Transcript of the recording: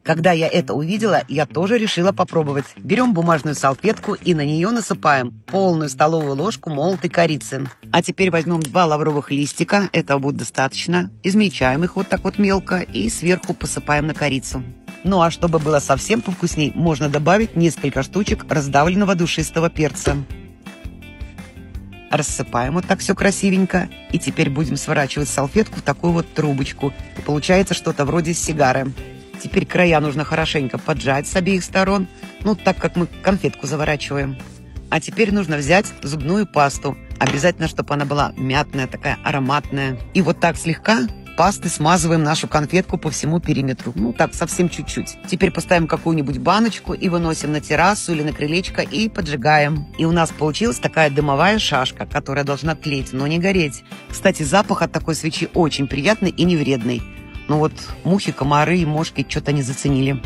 Когда я это увидела, я тоже решила попробовать. Берем бумажную салфетку и на нее насыпаем полную столовую ложку молотой корицы. А теперь возьмем 2 лавровых листика, этого будет достаточно. Измельчаем их вот так вот мелко и сверху посыпаем на корицу. Ну а чтобы было совсем повкусней, можно добавить несколько штучек раздавленного душистого перца. Рассыпаем вот так все красивенько. И теперь будем сворачивать салфетку в такую вот трубочку. И получается что-то вроде сигары. Теперь края нужно хорошенько поджать с обеих сторон, ну так как мы конфетку заворачиваем. А теперь нужно взять зубную пасту. Обязательно, чтобы она была мятная, такая ароматная. И вот так слегка пастой смазываем нашу конфетку по всему периметру. Ну так, совсем чуть-чуть. Теперь поставим какую-нибудь баночку и выносим на террасу или на крылечко и поджигаем. И у нас получилась такая дымовая шашка, которая должна тлеть, но не гореть. Кстати, запах от такой свечи очень приятный и не вредный. Но вот мухи, комары и мошки что-то не заценили.